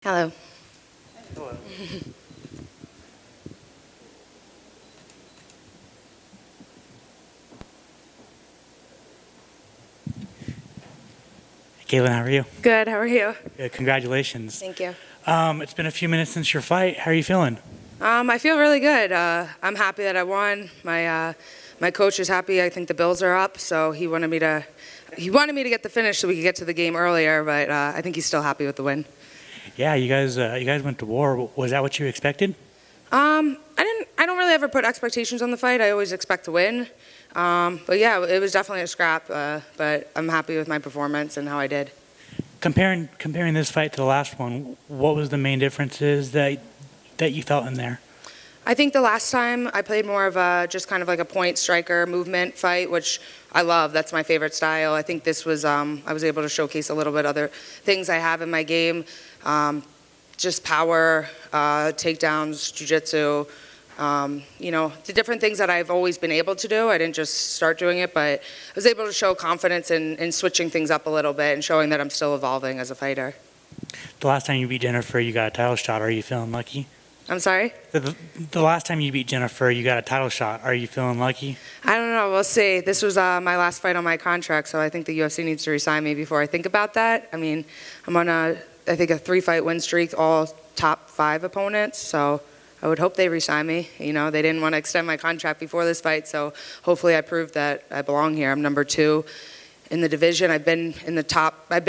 Hello. Hello. Katlyn, how are you? Good. How are you? Good, congratulations. Thank you. It's been a few minutes since your fight. How are you feeling? I feel really good. I'm happy that I won. My coach is happy. I think the Bills are up, so he wanted me to get the finish so we could get to the game earlier. But I think he's still happy with the win. Yeah, you guys went to war. Was that what you expected? I don't really ever put expectations on the fight. I always expect to win. But yeah, it was definitely a scrap. But I'm happy with my performance and how I did. Comparing this fight to the last one, what was the main differences that you felt in there? I think the last time I played more of just kind of like a point striker movement fight, which I love. That's my favorite style. I think this was I was able to showcase a little bit other things I have in my game, just power, takedowns, jiu-jitsu, the different things that I've always been able to do. I didn't just start doing it, but I was able to show confidence in switching things up a little bit and showing that I'm still evolving as a fighter. The last time you beat Jennifer, you got a title shot. Are you feeling lucky? I'm sorry? The last time you beat Jennifer, you got a title shot. Are you feeling lucky? I don't know. We'll see. This was my last fight on my contract, so I think the UFC needs to re-sign me before I think about that. I mean, I'm on I think a 3-fight win streak, all top 5 opponents, so I would hope they re-sign me. You know, they didn't want to extend my contract before this fight, so hopefully I proved that I belong here. I'm number 2 in the division. I've been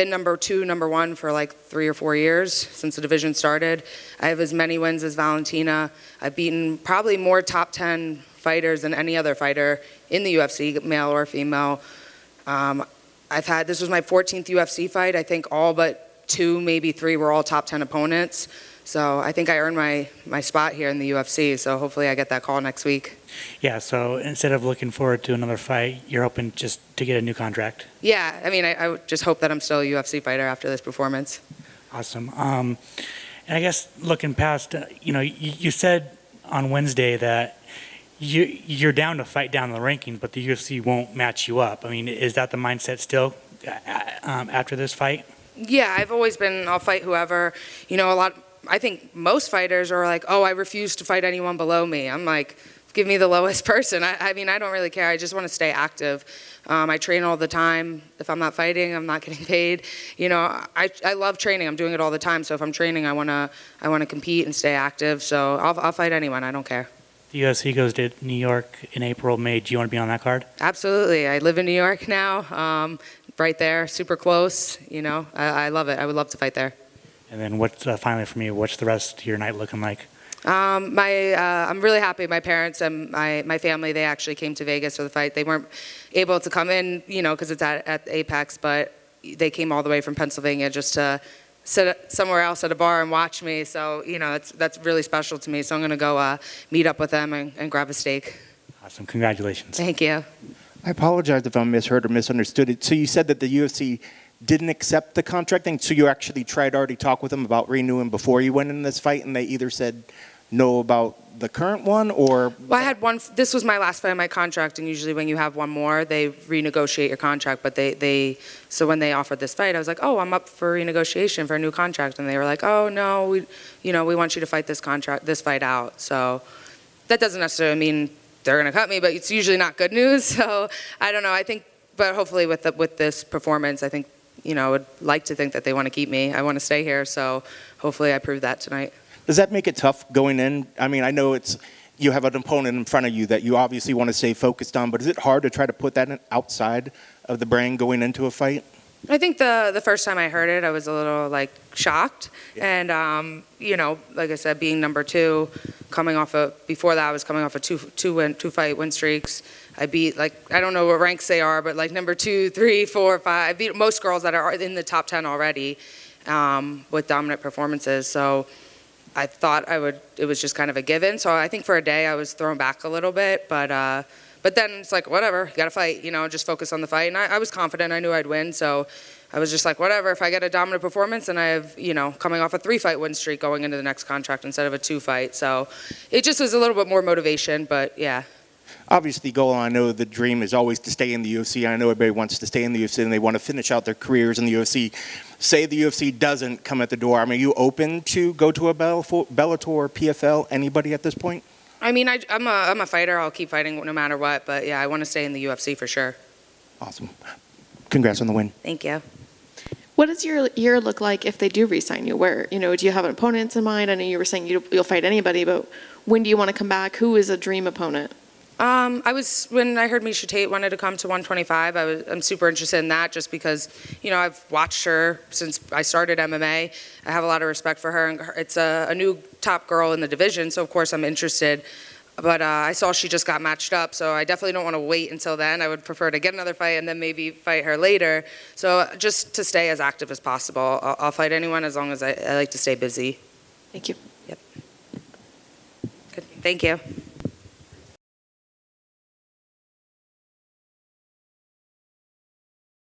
number 2, number 1 for like 3 or 4 years since the division started. I have as many wins as Valentina. I've beaten probably more top 10 fighters than any other fighter in the UFC, male or female. This was my 14th UFC fight. I think all but 2, maybe 3 were all top 10 opponents. So I think I earned my spot here in the UFC, so hopefully I get that call next week. Yeah, so instead of looking forward to another fight, you're hoping just to get a new contract? Yeah, I mean, I would just hope that I'm still a UFC fighter after this performance. Awesome. And I guess looking past, you said on Wednesday that you're down to fight down the rankings, but the UFC won't match you up. I mean, is that the mindset still after this fight? Yeah, I've always been, I'll fight whoever. I think most fighters are like, oh, I refuse to fight anyone below me. I'm like, give me the lowest person. I mean, I don't really care. I just want to stay active. I train all the time. If I'm not fighting, I'm not getting paid. I love training. I'm doing it all the time. So if I'm training, I want to compete and stay active. So I'll fight anyone. I don't care. The UFC goes to New York in April, May. Do you want to be on that card? Absolutely. I live in New York now, right there, super close. I love it. I would love to fight there. And then finally for me, what's the rest of your night looking like? I'm really happy. My parents and my family, they actually came to Vegas for the fight. They weren't able to come in, because it's at Apex, but they came all the way from Pennsylvania just to sit somewhere else at a bar and watch me. So, that's really special to me. So I'm going to go meet up with them and grab a steak. Awesome. Congratulations. Thank you. I apologize if I misheard or misunderstood it. So you said that the UFC didn't accept the contract thing, so you actually tried to already talk with them about renewing before you went in this fight, and they either said no about the current one, or? Well, I had one. This was my last fight on my contract, and usually when you have one more, they renegotiate your contract. But so when they offered this fight, I was like, oh, I'm up for renegotiation for a new contract, and they were like, oh no, we want you to fight this fight out. So that doesn't necessarily mean they're going to cut me, but it's usually not good news. So I don't know. I think, but hopefully with this performance, I think. I would like to think that they want to keep me. I want to stay here, so hopefully I prove that tonight. Does that make it tough going in? I mean, I know you have an opponent in front of you that you obviously want to stay focused on, but is it hard to try to put that outside of the brain going into a fight? I think the first time I heard it, I was a little shocked, yeah. And like I said, being number 2, before that I was coming off of 2-fight win streaks. I beat I don't know what ranks they are, but number 2, 3, 4, 5. I beat most girls that are in the top 10 already with dominant performances. So I thought it was just kind of a given. So I think for a day I was thrown back a little bit, but then it's like, whatever, you got to fight, just focus on the fight. And I was confident. I knew I'd win. So I was just like, whatever, if I get a dominant performance and I have, coming off a 3-fight win streak going into the next contract instead of a 2-fight. So it just was a little bit more motivation, but yeah. Obviously, goal, I know the dream is always to stay in the UFC. I know everybody wants to stay in the UFC and they want to finish out their careers in the UFC. say the UFC doesn't come at the door. I mean, are you open to go to a Bellator, PFL, anybody at this point? I mean, I'm a fighter. I'll keep fighting no matter what. But yeah, I want to stay in the UFC for sure. Awesome. Congrats on the win. Thank you. What does your year look like if they do re-sign you? Where, do you have an opponent in mind? I know you were saying you'll fight anybody, but when do you want to come back? Who is a dream opponent? When I heard Miesha Tate wanted to come to 125, I'm super interested in that just because, I've watched her since I started MMA. I have a lot of respect for her, and it's a new top girl in the division, so of course I'm interested. But I saw she just got matched up, so I definitely don't want to wait until then. I would prefer to get another fight and then maybe fight her later. So just to stay as active as possible, I'll fight anyone as long as I like to stay busy. Thank you. Yep. Good. Thank you.